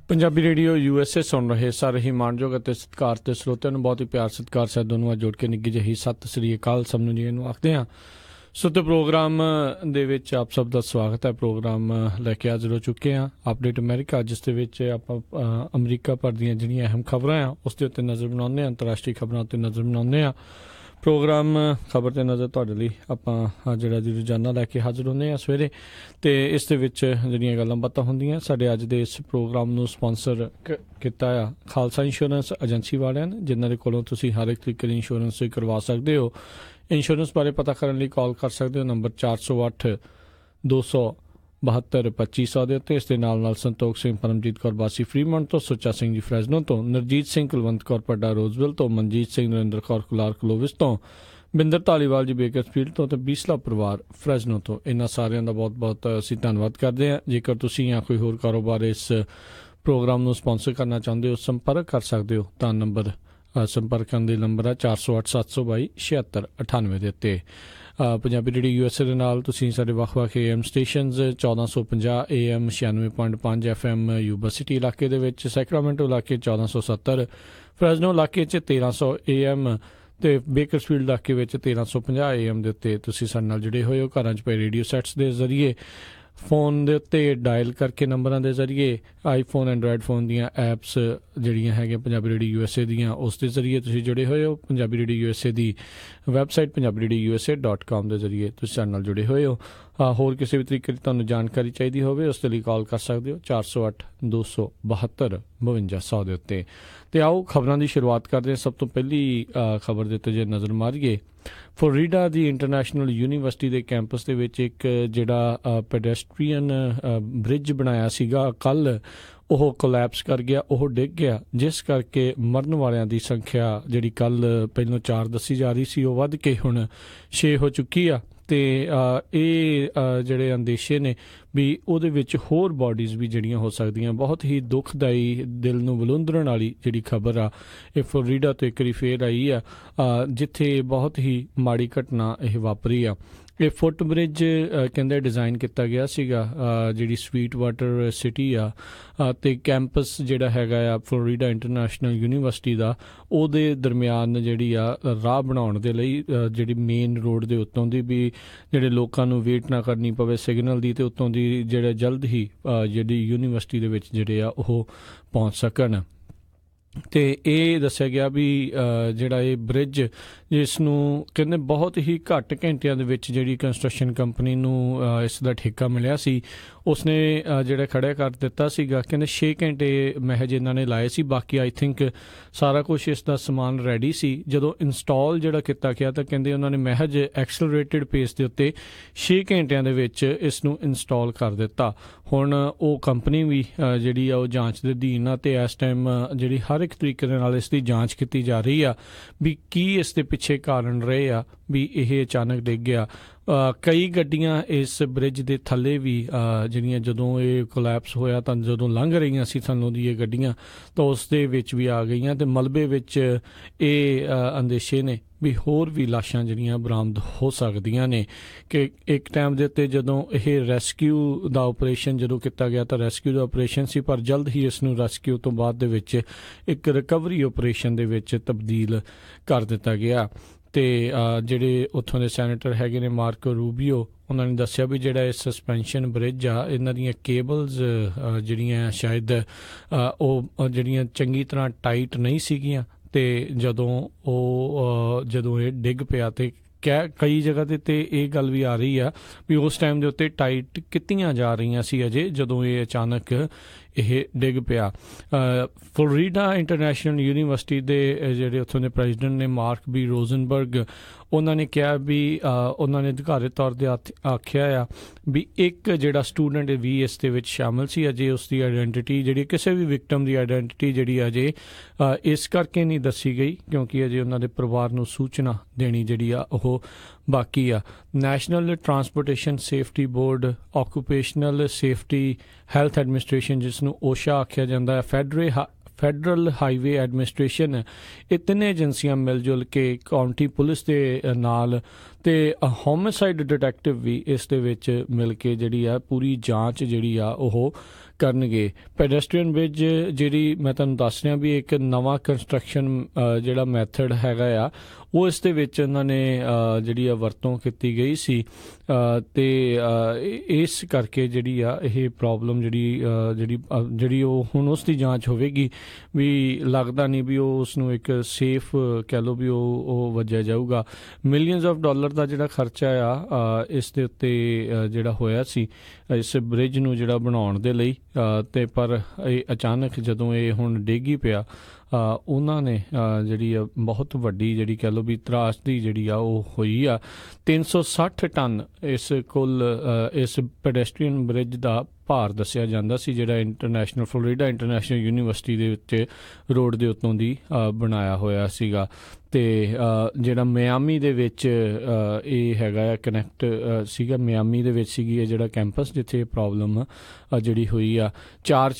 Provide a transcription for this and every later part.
Punjabi radio USA ਸੁਣ ਰਹੇ ਸਾਰੇ ਹੀ ਮਾਣਯੋਗ ਅਤੇ ਸਤਿਕਾਰਤ ਸਰੋਤਿਆਂ ਨੂੰ ਬਹੁਤ ਹੀ ਪਿਆਰ ਸਤਿਕਾਰ ਸਾਹਿਬ ਨੂੰ ਜੋੜ ਕੇ ਨਿੱਘੀ ਜਿਹੀ ਸਤਿ ਸ੍ਰੀ ਅਕਾਲ ਸਭ ਨੂੰ ਜੀ ਨੂੰ ਆਖਦੇ ਹਾਂ। ਸੋ ਤੇ ਪ੍ਰੋਗਰਾਮ ਦੇ ਵਿੱਚ ਆਪ ਸਭ ਦਾ ਸਵਾਗਤ ਹੈ। ਪ੍ਰੋਗਰਾਮ ਲੈ ਕੇ ਹਾਜ਼ਰ ਹੋ ਚੁੱਕੇ ਹਾਂ ਅਪਡੇਟ ਅਮਰੀਕਾ, ਜਿਸ ਦੇ ਵਿੱਚ ਆਪਾਂ ਅਮਰੀਕਾ ਭਰ ਦੀਆਂ ਜਿਹੜੀਆਂ ਅਹਿਮ ਖਬਰਾਂ ਆ ਉਸ ਦੇ ਉੱਤੇ ਨਜ਼ਰ ਬਣਾਉਂਦੇ ਹਾਂ, ਅੰਤਰਰਾਸ਼ਟਰੀ ਖਬਰਾਂ ਉੱਤੇ ਨਜ਼ਰ ਬਣਾਉਂਦੇ ਹਾਂ। ਪ੍ਰੋਗਰਾਮ ਖਬਰ 'ਤੇ ਨਜ਼ਰ ਤੁਹਾਡੇ ਲਈ ਆਪਾਂ ਜਿਹੜਾ ਜੀ ਰੋਜ਼ਾਨਾ ਲੈ ਕੇ ਹਾਜ਼ਰ ਹੁੰਦੇ ਹਾਂ ਸਵੇਰੇ, ਅਤੇ ਇਸ ਦੇ ਵਿੱਚ ਜਿਹੜੀਆਂ ਗੱਲਾਂ ਬਾਤਾਂ ਹੁੰਦੀਆਂ। ਸਾਡੇ ਅੱਜ ਦੇ ਇਸ ਪ੍ਰੋਗਰਾਮ ਨੂੰ ਸਪੋਂਸਰ ਕੀਤਾ ਆ ਖਾਲਸਾ ਇੰਸ਼ੋਰੈਂਸ ਏਜੰਸੀ ਵਾਲਿਆਂ ਨੇ, ਜਿਨ੍ਹਾਂ ਦੇ ਕੋਲੋਂ ਤੁਸੀਂ ਹਰ ਇੱਕ ਤਰੀਕੇ ਦੀ ਇੰਸ਼ੋਰੈਂਸ ਕਰਵਾ ਸਕਦੇ ਹੋ। ਇੰਸ਼ੋਰੈਂਸ ਬਾਰੇ ਪਤਾ ਕਰਨ ਲਈ ਕਾਲ ਕਰ ਸਕਦੇ ਹੋ ਨੰਬਰ 408 272 2500 ਦੇ ਉੱਤੇ। ਇਸ ਦੇ ਨਾਲ ਸੰਤੋਖ ਸਿੰਘ, ਪਰਮਜੀਤ ਕੌਰ ਬਾਸੀ ਫਰੀਮੰਟ ਤੋਂ, ਸੁੱਚਾ ਸਿੰਘ ਜੀ ਫਰੈਜ਼ਨੋ ਤੋਂ, ਨਰਜੀਤ ਸਿੰਘ ਕੁਲਵੰਤ ਕੌਰ ਪੱਡਾ ਰੋਜ਼ਵਿਲ ਤੋਂ, ਮਨਜੀਤ ਸਿੰਘ ਨਰਿੰਦਰ ਕੌਰ ਕੁਲਾਰ ਕਲੋਵਿਸ ਤੋਂ, ਬਿੰਦਰ ਧਾਲੀਵਾਲ ਜੀ ਬੇਕਰਫੀਲਡ ਤੋਂ, ਅਤੇ ਬੀਸਲਾ ਪਰਿਵਾਰ ਫਰੈਜ਼ਨੋ ਤੋਂ। ਇਹਨਾਂ ਸਾਰਿਆਂ ਦਾ ਬਹੁਤ ਬਹੁਤ ਅਸੀਂ ਧੰਨਵਾਦ ਕਰਦੇ ਹਾਂ। ਜੇਕਰ ਤੁਸੀਂ ਜਾਂ ਕੋਈ ਹੋਰ ਕਾਰੋਬਾਰ ਇਸ ਪ੍ਰੋਗਰਾਮ ਨੂੰ ਸਪੋਂਸਰ ਕਰਨਾ ਚਾਹੁੰਦੇ ਹੋ, ਸੰਪਰਕ ਕਰ ਸਕਦੇ ਹੋ। ਤਾਂ ਨੰਬਰ ਸੰਪਰਕ ਕਰਨ ਦੇ ਨੰਬਰ ਆ 408 722 76 98 ਦੇ ਉੱਤੇ। ਪੰਜਾਬੀ ਰੇਡੀਓ USA ਦੇ ਨਾਲ ਤੁਸੀਂ ਸਾਡੇ ਵੱਖ-ਵੱਖ AM stations 1450 AM 96.5 FM Yuba city ਇਲਾਕੇ ਦੇ ਵਿੱਚ, ਸੈਕਰਾਮੈਂਟੋ ਇਲਾਕੇ 1470, ਫਰੈਜ਼ਨੋ ਇਲਾਕੇ 'ਚ 1300 AM ਅਤੇ ਬੇਕਰਸਫੀਲਡ ਇਲਾਕੇ ਵਿੱਚ 1350 AM ਦੇ ਉੱਤੇ ਤੁਸੀਂ ਸਾਡੇ ਨਾਲ ਜੁੜੇ ਹੋਏ ਹੋ। ਘਰਾਂ 'ਚ ਪਏ ਰੇਡੀਓ ਸੈਟਸ ਦੇ ਜ਼ਰੀਏ, ਫੋਨ ਦੇ ਉੱਤੇ ਡਾਇਲ ਕਰਕੇ ਨੰਬਰਾਂ ਦੇ ਜ਼ਰੀਏ, ਆਈਫੋਨ ਐਂਡਰਾਇਡ ਫੋਨ ਦੀਆਂ ਐਪਸ ਜਿਹੜੀਆਂ ਹੈਗੀਆਂ ਪੰਜਾਬੀ ਰੇਡੀਓ USA ਦੀਆਂ, ਉਸ ਦੇ ਜ਼ਰੀਏ ਤੁਸੀਂ ਜੁੜੇ ਹੋਏ ਹੋ। ਪੰਜਾਬੀ ਰੇਡੀਓ USA ਦੀ ਵੈਬਸਾਈਟ PunjabiRadioUSA.com ਦੇ ਜ਼ਰੀਏ ਤੁਸੀਂ ਸਾਡੇ ਨਾਲ ਜੁੜੇ ਹੋਏ ਹੋ। ਹੋਰ ਕਿਸੇ ਵੀ ਤਰੀਕੇ ਦੀ ਤੁਹਾਨੂੰ ਜਾਣਕਾਰੀ ਚਾਹੀਦੀ ਹੋਵੇ, ਉਸ ਦੇ ਲਈ ਕਾਲ ਕਰ ਸਕਦੇ ਹੋ 408 272 5200 ਦੇ ਉੱਤੇ। ਅਤੇ ਆਓ ਖਬਰਾਂ ਦੀ ਸ਼ੁਰੂਆਤ ਕਰਦੇ ਹਾਂ। ਸਭ ਤੋਂ ਪਹਿਲੀ ਖਬਰ ਦੇ ਉੱਤੇ ਜੇ ਨਜ਼ਰ ਮਾਰੀਏ, ਫਲੋਰੀਡਾ ਦੀ ਇੰਟਰਨੈਸ਼ਨਲ ਯੂਨੀਵਰਸਿਟੀ ਦੇ ਕੈਂਪਸ ਦੇ ਵਿੱਚ ਇੱਕ ਜਿਹੜਾ ਪੈਡੈਸਟਰੀਅਨ ਬ੍ਰਿਜ ਬਣਾਇਆ ਸੀਗਾ ਕੱਲ੍ਹ, ਉਹ ਕੋਲੈਪਸ ਕਰ ਗਿਆ, ਉਹ ਡਿੱਗ ਗਿਆ, ਜਿਸ ਕਰਕੇ ਮਰਨ ਵਾਲਿਆਂ ਦੀ ਸੰਖਿਆ ਜਿਹੜੀ ਕੱਲ੍ਹ ਪਹਿਲੋਂ 4 ਦੱਸੀ ਜਾ ਰਹੀ ਸੀ, ਉਹ ਵੱਧ ਕੇ ਹੁਣ 6 ਹੋ ਚੁੱਕੀ ਆ। ਅਤੇ ਇਹ ਜਿਹੜੇ ਅੰਦੇਸ਼ੇ ਨੇ ਵੀ ਉਹਦੇ ਵਿੱਚ ਹੋਰ ਬਾਡੀਜ਼ ਵੀ ਜਿਹੜੀਆਂ ਹੋ ਸਕਦੀਆਂ। ਬਹੁਤ ਹੀ ਦੁਖਦਾਈ, ਦਿਲ ਨੂੰ ਵਿਲੁੰਦਰਨ ਵਾਲੀ ਜਿਹੜੀ ਖਬਰ ਆ, ਇਹ ਫਲੋਰੀਡਾ ਤੋਂ ਇੱਕ ਵਾਰੀ ਫੇਰ ਆਈ ਆ, ਜਿੱਥੇ ਬਹੁਤ ਹੀ ਮਾੜੀ ਘਟਨਾ ਇਹ ਵਾਪਰੀ ਆ। ਇਹ ਫੁੱਟ ਬ੍ਰਿਜ ਕਹਿੰਦੇ ਡਿਜ਼ਾਈਨ ਕੀਤਾ ਗਿਆ ਸੀਗਾ ਜਿਹੜੀ ਸਵੀਟ ਵਾਟਰ ਸਿਟੀ ਆ, ਅਤੇ ਕੈਂਪਸ ਜਿਹੜਾ ਹੈਗਾ ਆ ਫਲੋਰੀਡਾ ਇੰਟਰਨੈਸ਼ਨਲ ਯੂਨੀਵਰਸਿਟੀ ਦਾ, ਉਹਦੇ ਦਰਮਿਆਨ ਜਿਹੜੀ ਆ ਰਾਹ ਬਣਾਉਣ ਦੇ ਲਈ, ਜਿਹੜੀ ਮੇਨ ਰੋਡ ਦੇ ਉੱਤੋਂ ਦੀ ਵੀ ਜਿਹੜੇ ਲੋਕਾਂ ਨੂੰ ਵੇਟ ਨਾ ਕਰਨੀ ਪਵੇ ਸਿਗਨਲ ਦੀ, ਅਤੇ ਉੱਤੋਂ ਦੀ ਜਿਹੜਾ ਜਲਦ ਹੀ ਜਿਹੜੀ ਯੂਨੀਵਰਸਿਟੀ ਦੇ ਵਿੱਚ ਜਿਹੜੇ ਆ ਉਹ ਪਹੁੰਚ ਸਕਣ। ਅਤੇ ਇਹ ਦੱਸਿਆ ਗਿਆ ਵੀ ਜਿਹੜਾ ਇਹ ਬ੍ਰਿਜ, ਜਿਸ ਨੂੰ ਕਹਿੰਦੇ ਬਹੁਤ ਹੀ ਘੱਟ ਘੰਟਿਆਂ ਦੇ ਵਿੱਚ ਜਿਹੜੀ ਕੰਸਟਰਕਸ਼ਨ ਕੰਪਨੀ ਨੂੰ ਇਸ ਦਾ ਠੇਕਾ ਮਿਲਿਆ ਸੀ, ਉਸਨੇ ਜਿਹੜਾ ਖੜ੍ਹਾ ਕਰ ਦਿੱਤਾ ਸੀਗਾ। ਕਹਿੰਦੇ 6 ਘੰਟੇ ਮਹਿਜ ਇਹਨਾਂ ਨੇ ਲਾਏ ਸੀ, ਬਾਕੀ ਆਈ ਥਿੰਕ ਸਾਰਾ ਕੁਛ ਇਸ ਦਾ ਸਮਾਨ ਰੈਡੀ ਸੀ। ਜਦੋਂ ਇੰਸਟਾਲ ਜਿਹੜਾ ਕੀਤਾ ਗਿਆ ਤਾਂ ਕਹਿੰਦੇ ਉਹਨਾਂ ਨੇ ਮਹਿਜ ਐਕਸਲਰੇਟਿਡ ਪੇਸ ਦੇ ਉੱਤੇ 6 ਘੰਟਿਆਂ ਦੇ ਵਿੱਚ ਇਸ ਨੂੰ ਇੰਸਟਾਲ ਕਰ ਦਿੱਤਾ। ਹੁਣ ਉਹ ਕੰਪਨੀ ਵੀ ਜਿਹੜੀ ਆ ਉਹ ਜਾਂਚ ਦੇ ਅਧੀਨ ਆ, ਅਤੇ ਇਸ ਟਾਈਮ ਜਿਹੜੀ ਹਰ ਇੱਕ ਤਰੀਕੇ ਦੇ ਨਾਲ ਇਸ ਦੀ ਜਾਂਚ ਕੀਤੀ ਜਾ ਰਹੀ ਆ ਵੀ ਕੀ ਇਸ ਦੇ ਪਿੱਛੇ ਕਾਰਨ ਰਹੇ ਆ ਵੀ ਇਹ ਅਚਾਨਕ ਡਿੱਗ ਗਿਆ। ਕਈ ਗੱਡੀਆਂ ਇਸ ਬ੍ਰਿਜ ਦੇ ਥੱਲੇ ਵੀ ਜਿਹੜੀਆਂ ਜਦੋਂ ਇਹ ਕੋਲੈਪਸ ਹੋਇਆ ਤਾਂ ਜਦੋਂ ਲੰਘ ਰਹੀਆਂ ਸੀ ਥੱਲੋਂ ਦੀ ਇਹ ਗੱਡੀਆਂ, ਤਾਂ ਉਸ ਦੇ ਵਿੱਚ ਵੀ ਆ ਗਈਆਂ, ਅਤੇ ਮਲਬੇ ਵਿੱਚ ਇਹ ਅੰਦੇਸ਼ੇ ਨੇ ਵੀ ਹੋਰ ਵੀ ਲਾਸ਼ਾਂ ਜਿਹੜੀਆਂ ਬਰਾਮਦ ਹੋ ਸਕਦੀਆਂ ਨੇ। ਕਿ ਇੱਕ ਟਾਈਮ ਦੇ ਉੱਤੇ ਜਦੋਂ ਇਹ ਰੈਸਕਿਊ ਦਾ ਆਪਰੇਸ਼ਨ ਜਦੋਂ ਕੀਤਾ ਗਿਆ ਤਾਂ ਰੈਸਕਿਊ ਦਾ ਆਪਰੇਸ਼ਨ ਸੀ, ਪਰ ਜਲਦ ਹੀ ਇਸ ਨੂੰ ਰੈਸਕਿਊ ਤੋਂ ਬਾਅਦ ਦੇ ਵਿੱਚ ਇੱਕ ਰਿਕਵਰੀ ਆਪਰੇਸ਼ਨ ਦੇ ਵਿੱਚ ਤਬਦੀਲ ਕਰ ਦਿੱਤਾ ਗਿਆ। ਅਤੇ ਜਿਹੜੇ ਉੱਥੋਂ ਦੇ ਸੈਨੇਟਰ ਹੈਗੇ ਨੇ ਮਾਰਕੋ ਰੂਬੀਓ, ਉਹਨਾਂ ਨੇ ਦੱਸਿਆ ਵੀ ਜਿਹੜਾ ਇਹ ਸਸਪੈਂਸ਼ਨ ਬ੍ਰਿਜ ਆ, ਇਹਨਾਂ ਦੀਆਂ ਕੇਬਲਸ ਜਿਹੜੀਆਂ ਸ਼ਾਇਦ ਉਹ ਜਿਹੜੀਆਂ ਚੰਗੀ ਤਰ੍ਹਾਂ ਟਾਈਟ ਨਹੀਂ ਸੀਗੀਆਂ, ਅਤੇ ਜਦੋਂ ਇਹ ਡਿੱਗ ਪਿਆ ਅਤੇ ਕਈ ਜਗ੍ਹਾ 'ਤੇ ਇਹ ਗੱਲ ਵੀ ਆ ਰਹੀ ਆ ਵੀ ਉਸ ਟਾਈਮ ਦੇ ਉੱਤੇ ਟਾਈਟ ਕੀਤੀਆਂ ਜਾ ਰਹੀਆਂ ਸੀ ਅਜੇ, ਜਦੋਂ ਇਹ ਅਚਾਨਕ ਇਹ ਡਿੱਗ ਪਿਆ। ਫਲੋਰੀਡਾ ਇੰਟਰਨੈਸ਼ਨਲ ਯੂਨੀਵਰਸਿਟੀ ਦੇ ਜਿਹੜੇ ਉੱਥੋਂ ਦੇ ਪ੍ਰੈਜ਼ੀਡੈਂਟ ਨੇ ਮਾਰਕ ਬੀ ਰੋਜ਼ਨਬਰਗ, ਉਹਨਾਂ ਨੇ ਕਿਹਾ ਵੀ ਉਹਨਾਂ ਨੇ ਅਧਿਕਾਰਿਤ ਤੌਰ 'ਤੇ ਆਖਿਆ ਆ ਵੀ ਇੱਕ ਜਿਹੜਾ ਸਟੂਡੈਂਟ ਵੀ ਇਸ ਦੇ ਵਿੱਚ ਸ਼ਾਮਿਲ ਸੀ, ਅਜੇ ਉਸ ਦੀ ਆਈਡੈਂਟੀਟੀ ਜਿਹੜੀ ਕਿਸੇ ਵੀ ਵਿਕਟਮ ਦੀ ਆਈਡੈਂਟੀਟੀ ਜਿਹੜੀ ਅਜੇ ਇਸ ਕਰਕੇ ਨਹੀਂ ਦੱਸੀ ਗਈ ਕਿਉਂਕਿ ਅਜੇ ਉਹਨਾਂ ਦੇ ਪਰਿਵਾਰ ਨੂੰ ਸੂਚਨਾ ਦੇਣੀ ਜਿਹੜੀ ਆ ਉਹ ਬਾਕੀ ਆ। National transportation safety board, occupational safety health administration ਜਿਸ ਨੂੰ OSHA ਆਖਿਆ ਜਾਂਦਾ ਹੈ, ਫੈਡਰਲ ਹਾਈਵੇ ਐਡਮਿਨਿਸਟ੍ਰੇਸ਼ਨ, ਇਹ ਤਿੰਨੇ ਏਜੰਸੀਆਂ ਮਿਲ ਜੁਲ ਕੇ ਕਾਉਂਟੀ ਪੁਲਿਸ ਦੇ ਨਾਲ ਤੇ ਹੋਮਿਸਾਈਡ ਡਿਟੈਕਟਿਵ ਵੀ ਇਸ ਦੇ ਵਿੱਚ ਮਿਲ ਕੇ ਜਿਹੜੀ ਆ ਪੂਰੀ ਜਾਂਚ ਜਿਹੜੀ ਆ ਉਹ ਕਰਨਗੇ। ਪੈਡੈਸਟਰੀਅਨ ਬ੍ਰਿਜ ਜਿਹੜੀ ਮੈਂ ਤੁਹਾਨੂੰ ਦੱਸ ਰਿਹਾ ਵੀ ਇੱਕ ਨਵਾਂ ਕੰਸਟਰਕਸ਼ਨ ਜਿਹੜਾ ਮੈਥਡ ਹੈਗਾ ਆ ਉਹ ਇਸ ਦੇ ਵਿੱਚ ਉਹਨਾਂ ਨੇ ਜਿਹੜੀ ਆ ਵਰਤੋਂ ਕੀਤੀ ਗਈ ਸੀ ਅਤੇ ਇਸ ਕਰਕੇ ਜਿਹੜੀ ਆ ਇਹ ਪ੍ਰੋਬਲਮ ਜਿਹੜੀ ਉਹ ਹੁਣ ਉਸ ਦੀ ਜਾਂਚ ਹੋਵੇਗੀ ਵੀ ਲੱਗਦਾ ਨਹੀਂ ਵੀ ਉਹ ਉਸ ਨੂੰ ਇੱਕ ਸੇਫ ਕਹਿ ਲਓ ਵੀ ਉਹ ਵੱਜਿਆ ਜਾਊਗਾ। ਮਿਲੀਅਨਸ ਆਫ ਡਾਲਰ ਦਾ ਜਿਹੜਾ ਖਰਚਾ ਆ ਇਸ ਦੇ ਉੱਤੇ ਜਿਹੜਾ ਹੋਇਆ ਸੀ ਇਸ ਬ੍ਰਿਜ ਨੂੰ ਜਿਹੜਾ ਬਣਾਉਣ ਦੇ ਲਈ ਅਤੇ ਪਰ ਇਹ ਅਚਾਨਕ ਜਦੋਂ ਇਹ ਹੁਣ ਡਿੱਗ ਹੀ ਪਿਆ ਉਹਨਾਂ ਨੇ ਜਿਹੜੀ ਆ ਬਹੁਤ ਵੱਡੀ ਜਿਹੜੀ ਕਹਿ ਲਓ ਵੀ ਤਰਾਸਦੀ ਜਿਹੜੀ ਆ ਉਹ ਹੋਈ ਆ। 360 ਟਨ ਇਸ ਕੁੱਲ ਇਸ ਪੈਡੈਸਟਰੀਅਨ ਬ੍ਰਿਜ ਦਾ ਭਾਰ ਦੱਸਿਆ ਜਾਂਦਾ ਸੀ ਜਿਹੜਾ ਫਲੋਰੀਡਾ ਇੰਟਰਨੈਸ਼ਨਲ ਯੂਨੀਵਰਸਿਟੀ ਦੇ ਵਿੱਚ ਰੋਡ ਦੇ ਉੱਤੋਂ ਦੀ ਬਣਾਇਆ ਹੋਇਆ ਸੀਗਾ। ਅਤੇ ਜਿਹੜਾ ਮਿਆਮੀ ਦੇ ਵਿੱਚ ਇਹ ਹੈਗਾ ਆ ਕਨੈਕਟ ਸੀਗਾ, ਮਿਆਮੀ ਦੇ ਵਿੱਚ ਸੀਗੀ ਇਹ ਜਿਹੜਾ ਕੈਂਪਸ ਜਿੱਥੇ ਇਹ ਪ੍ਰੋਬਲਮ ਜਿਹੜੀ ਹੋਈ ਆ। ਚਾਰ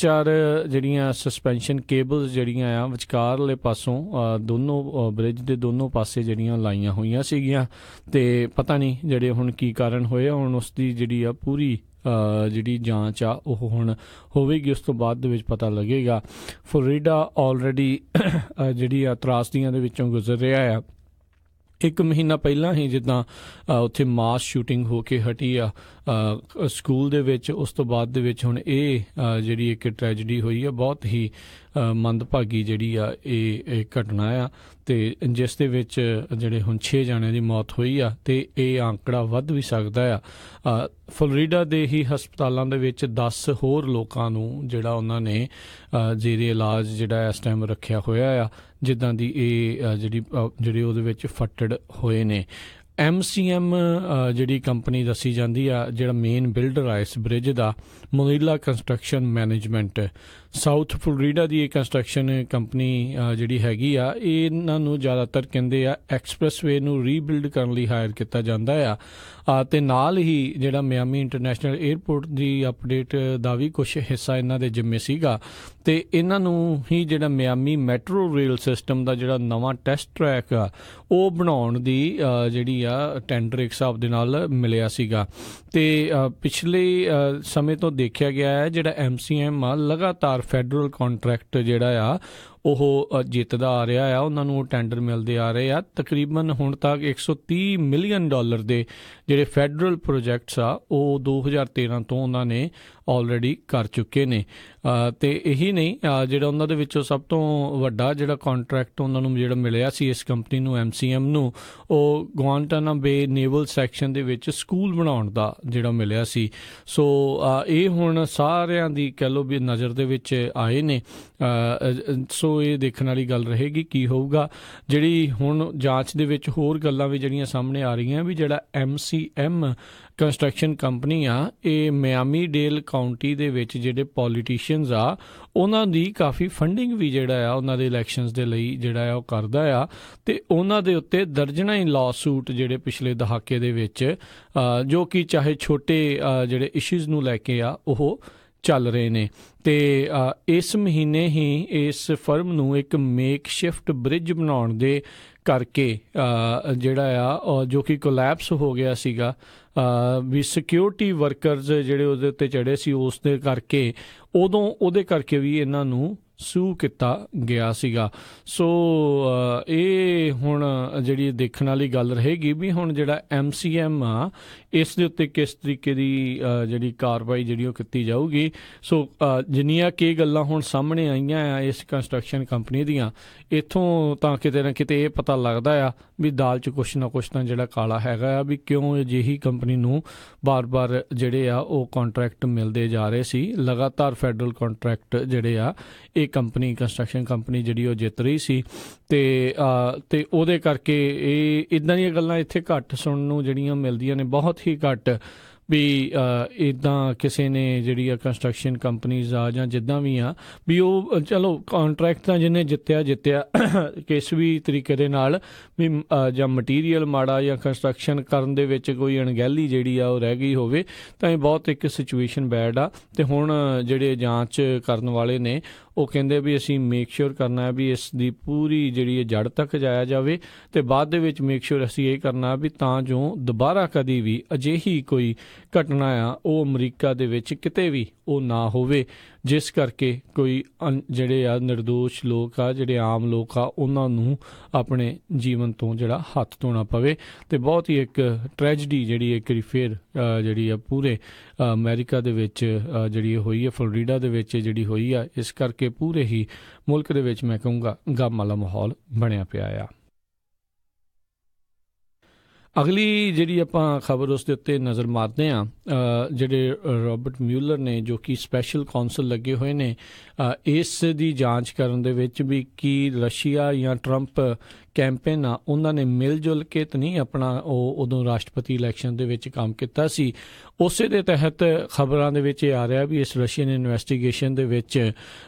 ਜਿਹੜੀਆਂ ਸਸਪੈਂਸ਼ਨ ਕੇਬਲਸ ਜਿਹੜੀਆਂ ਆ ਵਿਚਕਾਰਲੇ ਪਾਸੋਂ ਦੋਨੋਂ ਬ੍ਰਿਜ ਦੇ ਦੋਨੋਂ ਪਾਸੇ ਜਿਹੜੀਆਂ ਲਾਈਆਂ ਹੋਈਆਂ ਸੀਗੀਆਂ ਅਤੇ ਪਤਾ ਨਹੀਂ ਜਿਹੜੇ ਹੁਣ ਕੀ ਕਾਰਨ ਹੋਏ ਹੁਣ ਉਸ ਦੀ ਜਿਹੜੀ ਆ ਪੂਰੀ ਜਿਹੜੀ ਜਾਂਚ ਆ ਉਹ ਹੁਣ ਹੋਵੇਗੀ, ਉਸ ਤੋਂ ਬਾਅਦ ਦੇ ਵਿੱਚ ਪਤਾ ਲੱਗੇਗਾ। ਫਲੋਰੀਡਾ ਆਲਰੇਡੀ ਜਿਹੜੀ ਆ ਤਰਾਸਦੀਆਂ ਦੇ ਵਿੱਚੋਂ ਗੁਜ਼ਰ ਰਿਹਾ ਆ। 1 ਮਹੀਨਾ ਪਹਿਲਾਂ ਹੀ ਜਿੱਦਾਂ ਉੱਥੇ ਮਾਸ ਸ਼ੂਟਿੰਗ ਹੋ ਕੇ ਹਟੀ ਆ ਸਕੂਲ ਦੇ ਵਿੱਚ, ਉਸ ਤੋਂ ਬਾਅਦ ਦੇ ਵਿੱਚ ਹੁਣ ਇਹ ਜਿਹੜੀ ਇੱਕ ਟ੍ਰੈਜਡੀ ਹੋਈ ਆ ਬਹੁਤ ਹੀ ਮੰਦਭਾਗੀ ਜਿਹੜੀ ਆ ਇਹ ਘਟਨਾ ਆ ਅਤੇ ਜਿਸ ਦੇ ਵਿੱਚ ਜਿਹੜੇ ਹੁਣ 6 ਜਣਿਆਂ ਦੀ ਮੌਤ ਹੋਈ ਆ ਅਤੇ ਇਹ ਅੰਕੜਾ ਵੱਧ ਵੀ ਸਕਦਾ ਆ। ਫਲੋਰੀਡਾ ਦੇ ਹੀ ਹਸਪਤਾਲਾਂ ਦੇ ਵਿੱਚ 10 ਹੋਰ ਲੋਕਾਂ ਨੂੰ ਜਿਹੜਾ ਉਹਨਾਂ ਨੇ ਜ਼ੇਰੇ ਇਲਾਜ ਜਿਹੜਾ ਇਸ ਟਾਈਮ ਰੱਖਿਆ ਹੋਇਆ ਆ ਜਿੱਦਾਂ ਦੀ ਇਹ ਜਿਹੜੇ ਉਹਦੇ ਵਿੱਚ ਫੱਟੜ ਹੋਏ ਨੇ। MCM ਜਿਹੜੀ ਕੰਪਨੀ ਦੱਸੀ ਜਾਂਦੀ ਆ ਜਿਹੜਾ ਮੇਨ ਬਿਲਡਰ ਆ ਇਸ ਬ੍ਰਿਜ ਦਾ, ਮੋਨੀਲਾ ਕੰਸਟਰਕਸ਼ਨ ਮੈਨੇਜਮੈਂਟ, ਸਾਊਥ ਫਲੋਰੀਡਾ ਦੀ ਇਹ ਕੰਸਟਰਕਸ਼ਨ ਕੰਪਨੀ ਜਿਹੜੀ ਹੈਗੀ ਆ ਇਹਨਾਂ ਨੂੰ ਜ਼ਿਆਦਾਤਰ ਕਹਿੰਦੇ ਆ ਐਕਸਪ੍ਰੈਸਵੇ ਨੂੰ ਰੀਬਿਲਡ ਕਰਨ ਲਈ ਹਾਇਰ ਕੀਤਾ ਜਾਂਦਾ ਆ ਅਤੇ ਨਾਲ ਹੀ ਜਿਹੜਾ ਮਿਆਮੀ ਇੰਟਰਨੈਸ਼ਨਲ ਏਅਰਪੋਰਟ ਦੀ ਅਪਡੇਟ ਦਾ ਵੀ ਕੁਛ ਹਿੱਸਾ ਇਹਨਾਂ ਦੇ ਜ਼ਿੰਮੇ ਸੀਗਾ ਅਤੇ ਇਹਨਾਂ ਨੂੰ ਹੀ ਜਿਹੜਾ ਮਿਆਮੀ ਮੈਟਰੋ ਰੇਲ ਸਿਸਟਮ ਦਾ ਜਿਹੜਾ ਨਵਾਂ ਟੈਸਟ ਟਰੈਕ ਆ ਉਹ ਬਣਾਉਣ ਦੀ ਜਿਹੜੀ ਆ ਟੈਂਡਰ ਇੱਕ ਹਿਸਾਬ ਦੇ ਨਾਲ ਮਿਲਿਆ ਸੀਗਾ ਅਤੇ ਪਿਛਲੇ ਸਮੇਂ ਤੋਂ ਦੇਖਿਆ ਗਿਆ ਹੈ ਜਿਹੜਾ MCM ਆ ਲਗਾਤਾਰ ਫੈਡਰਲ ਕੰਟਰੈਕਟ ਜਿਹੜਾ ਆ ਉਹ ਜਿੱਤਦਾ ਆ ਰਿਹਾ ਆ, ਉਹਨਾਂ ਨੂੰ ਉਹ ਟੈਂਡਰ ਮਿਲਦੇ ਆ ਰਹੇ ਆ। ਤਕਰੀਬਨ ਹੁਣ ਤੱਕ $130 ਮਿਲੀਅਨ ਦੇ ਜਿਹੜੇ ਫੈਡਰਲ ਪ੍ਰੋਜੈਕਟਸ ਆ ਉਹ 2013 ਤੋਂ ਉਹਨਾਂ ਨੇ ਆਲਰੇਡੀ ਕਰ ਚੁੱਕੇ ਨੇ ਅਤੇ ਇਹੀ ਨਹੀਂ ਜਿਹੜਾ ਉਹਨਾਂ ਦੇ ਵਿੱਚੋਂ ਸਭ ਤੋਂ ਵੱਡਾ ਜਿਹੜਾ ਕੰਟਰੈਕਟ ਉਹਨਾਂ ਨੂੰ ਜਿਹੜਾ ਮਿਲਿਆ ਸੀ ਇਸ ਕੰਪਨੀ ਨੂੰ MCM ਨੂੰ ਉਹ ਗੁਆਂਟਾਨਾ ਬੇ ਨੇਵਲ ਸੈਕਸ਼ਨ ਦੇ ਵਿੱਚ ਸਕੂਲ ਬਣਾਉਣ ਦਾ ਜਿਹੜਾ ਮਿਲਿਆ ਸੀ। ਸੋ ਇਹ ਹੁਣ ਸਾਰਿਆਂ ਦੀ ਕਹਿ ਲਓ ਵੀ ਨਜ਼ਰ ਦੇ ਵਿੱਚ ਆਏ ਨੇ। ਸੋ ਇਹ ਦੇਖਣ ਵਾਲੀ ਗੱਲ ਰਹੇਗੀ ਕੀ ਹੋਊਗਾ। ਜਿਹੜੀ ਹੁਣ ਜਾਂਚ ਦੇ ਵਿੱਚ ਹੋਰ ਗੱਲਾਂ ਵੀ ਜਿਹੜੀਆਂ ਸਾਹਮਣੇ ਆ ਰਹੀਆਂ ਵੀ ਜਿਹੜਾ MCM ਕੰਸਟਰਕਸ਼ਨ ਕੰਪਨੀ ਆ ਇਹ ਮਿਆਮੀ ਡੇਲ ਕਾਊਂਟੀ ਦੇ ਵਿੱਚ ਜਿਹੜੇ ਪੋਲੀਟੀਸ਼ੀਅਨਸ ਆ ਉਹਨਾਂ ਦੀ ਕਾਫੀ ਫੰਡਿੰਗ ਵੀ ਜਿਹੜਾ ਆ ਉਹਨਾਂ ਦੇ ਇਲੈਕਸ਼ਨਸ ਦੇ ਲਈ ਜਿਹੜਾ ਆ ਉਹ ਕਰਦਾ ਆ ਅਤੇ ਉਹਨਾਂ ਦੇ ਉੱਤੇ ਦਰਜਨਾਂ ਹੀ ਲਾਅ ਸੂਟ ਜਿਹੜੇ ਪਿਛਲੇ ਦਹਾਕੇ ਦੇ ਵਿੱਚ ਜੋ ਕਿ ਚਾਹੇ ਛੋਟੇ ਜਿਹੜੇ ਇਸ਼ੂਜ਼ ਨੂੰ ਲੈ ਕੇ ਆ ਉਹ ਚੱਲ ਰਹੇ ਨੇ। ਅਤੇ ਇਸ ਮਹੀਨੇ ਹੀ ਇਸ ਫਰਮ ਨੂੰ ਇੱਕ ਮੇਕ ਸ਼ਿਫਟ ਬ੍ਰਿਜ ਬਣਾਉਣ ਦੇ ਕਰਕੇ ਜਿਹੜਾ ਆ ਜੋ ਕਿ ਕੋਲੈਪਸ ਹੋ ਗਿਆ ਸੀਗਾ ਵੀ ਸਿਕਿਉਰਿਟੀ ਵਰਕਰਜ਼ ਜਿਹੜੇ ਉਹਦੇ ਉੱਤੇ ਚੜ੍ਹੇ ਸੀ ਉਸ ਦੇ ਕਰਕੇ ਉਹਦੇ ਕਰਕੇ ਵੀ ਇਹਨਾਂ ਨੂੰ ਸੂ ਕੀਤਾ ਗਿਆ ਸੀਗਾ। ਸੋ ਇਹ ਹੁਣ ਜਿਹੜੀ ਦੇਖਣ ਵਾਲੀ ਗੱਲ ਰਹੇਗੀ ਵੀ ਹੁਣ ਜਿਹੜਾ MCM ਆ ਇਸ ਦੇ ਉੱਤੇ ਕਿਸ ਤਰੀਕੇ ਦੀ ਜਿਹੜੀ ਕਾਰਵਾਈ ਜਿਹੜੀ ਉਹ ਕੀਤੀ ਜਾਊਗੀ। ਸੋ ਜਿੰਨੀਆਂ ਕਿ ਗੱਲਾਂ ਹੁਣ ਸਾਹਮਣੇ ਆਈਆਂ ਆ ਇਸ ਕੰਸਟਰਕਸ਼ਨ ਕੰਪਨੀ ਦੀਆਂ ਇੱਥੋਂ ਤਾਂ ਕਿਤੇ ਨਾ ਕਿਤੇ ਇਹ ਪਤਾ ਲੱਗਦਾ ਆ ਵੀ ਦਾਲ 'ਚ ਕੁਛ ਨਾ ਕੁਛ ਤਾਂ ਜਿਹੜਾ ਕਾਲਾ ਹੈਗਾ ਆ ਵੀ ਕਿਉਂ ਅਜਿਹੀ ਕੰਪਨੀ ਨੂੰ ਬਾਰ-ਬਾਰ ਜਿਹੜੇ ਆ ਉਹ ਕੰਟਰੈਕਟ ਮਿਲਦੇ ਜਾ ਰਹੇ ਸੀ। ਲਗਾਤਾਰ ਫੈਡਰਲ ਕੰਟਰੈਕਟ ਜਿਹੜੇ ਆ ਇਹ ਕੰਪਨੀ ਕੰਸਟਰਕਸ਼ਨ ਕੰਪਨੀ ਜਿਹੜੀ ਉਹ ਜਿੱਤ ਰਹੀ ਸੀ ਅਤੇ ਉਹਦੇ ਕਰਕੇ ਇਹ ਇੱਦਾਂ ਦੀਆਂ ਗੱਲਾਂ ਇੱਥੇ ਘੱਟ ਸੁਣਨ ਨੂੰ ਜਿਹੜੀਆਂ ਮਿਲਦੀਆਂ ਨੇ, ਬਹੁਤ ਹੀ ਘੱਟ ਵੀ ਇੱਦਾਂ ਕਿਸੇ ਨੇ ਜਿਹੜੀ ਆ ਕੰਸਟਰਕਸ਼ਨ ਕੰਪਨੀਜ਼ ਆ ਜਾਂ ਜਿੱਦਾਂ ਵੀ ਆ ਵੀ ਉਹ ਚਲੋ ਕੰਟਰੈਕਟ ਤਾਂ ਜਿਹਨੇ ਜਿੱਤਿਆ ਕਿਸ ਵੀ ਤਰੀਕੇ ਦੇ ਨਾਲ ਵੀ ਜਾਂ ਮਟੀਰੀਅਲ ਮਾੜਾ ਜਾਂ ਕੰਸਟਰਕਸ਼ਨ ਕਰਨ ਦੇ ਵਿੱਚ ਕੋਈ ਅਣਗਹਿਲੀ ਜਿਹੜੀ ਆ ਉਹ ਰਹਿ ਗਈ ਹੋਵੇ ਤਾਂ ਇਹ ਬਹੁਤ ਇੱਕ ਸਿਚੁਏਸ਼ਨ ਬੈਡ ਆ। ਅਤੇ ਹੁਣ ਜਿਹੜੇ ਜਾਂਚ ਕਰਨ ਵਾਲੇ ਨੇ ਉਹ ਕਹਿੰਦੇ ਵੀ ਅਸੀਂ ਮੇਕ ਸ਼ੋਰ ਕਰਨਾ ਹੈ ਵੀ ਇਸ ਦੀ ਪੂਰੀ ਜਿਹੜੀ ਜੜ ਤੱਕ ਜਾਇਆ ਜਾਵੇ, ਅਤੇ ਬਾਅਦ ਦੇ ਵਿੱਚ ਮੇਕ ਸ਼ੋਰ ਅਸੀਂ ਇਹ ਕਰਨਾ ਵੀ ਤਾਂ ਜੋ ਦੁਬਾਰਾ ਕਦੀ ਵੀ ਅਜਿਹੀ ਕੋਈ ਘਟਨਾ ਆ ਉਹ ਅਮਰੀਕਾ ਦੇ ਵਿੱਚ ਕਿਤੇ ਵੀ ਉਹ ਨਾ ਹੋਵੇ, ਜਿਸ ਕਰਕੇ ਕੋਈ ਜਿਹੜੇ ਆ ਨਿਰਦੋਸ਼ ਲੋਕ ਆ, ਜਿਹੜੇ ਆਮ ਲੋਕ ਆ, ਉਹਨਾਂ ਨੂੰ ਆਪਣੇ ਜੀਵਨ ਤੋਂ ਜਿਹੜਾ ਹੱਥ ਧੋਣਾ ਪਵੇ। ਅਤੇ ਬਹੁਤ ਹੀ ਇੱਕ ਟ੍ਰੈਜਡੀ ਜਿਹੜੀ ਇੱਕ ਵਾਰੀ ਫਿਰ ਜਿਹੜੀ ਆ ਪੂਰੇ ਅਮਰੀਕਾ ਦੇ ਵਿੱਚ ਜਿਹੜੀ ਹੋਈ ਹੈ, ਫਲੋਰੀਡਾ ਦੇ ਵਿੱਚ ਜਿਹੜੀ ਹੋਈ ਆ, ਇਸ ਕਰਕੇ ਪੂਰੇ ਹੀ ਮੁਲਕ ਦੇ ਵਿੱਚ ਮੈਂ ਕਹੂੰਗਾ ਗਮ ਵਾਲਾ ਮਾਹੌਲ ਬਣਿਆ ਪਿਆ ਆ। ਅਗਲੀ ਜਿਹੜੀ ਆਪਾਂ ਖਬਰ ਉਸ ਦੇ ਉੱਤੇ ਨਜ਼ਰ ਮਾਰਦੇ ਹਾਂ, ਜਿਹੜੇ ਰੋਬਰਟ ਮਿਊਲਰ ਨੇ ਜੋ ਕਿ ਸਪੈਸ਼ਲ ਕੌਂਸਲ ਲੱਗੇ ਹੋਏ ਨੇ ਇਸ ਦੀ ਜਾਂਚ ਕਰਨ ਦੇ ਵਿੱਚ ਵੀ ਕੀ ਰਸ਼ੀਆ ਜਾਂ ਟਰੰਪ ਕੈਂਪੇਨ ਆ ਉਹਨਾਂ ਨੇ ਮਿਲ ਜੁਲ ਕੇ ਤਾਂ ਨਹੀਂ ਆਪਣਾ ਉਹ ਉਦੋਂ ਰਾਸ਼ਟਰਪਤੀ ਇਲੈਕਸ਼ਨ ਦੇ ਵਿੱਚ ਕੰਮ ਕੀਤਾ ਸੀ। ਉਸੇ ਦੇ ਤਹਿਤ ਖਬਰਾਂ ਦੇ ਵਿੱਚ ਇਹ ਆ ਰਿਹਾ ਵੀ ਇਸ ਰਸ਼ੀਅਨ ਇਨਵੈਸਟੀਗੇਸ਼ਨ ਦੇ ਵਿੱਚ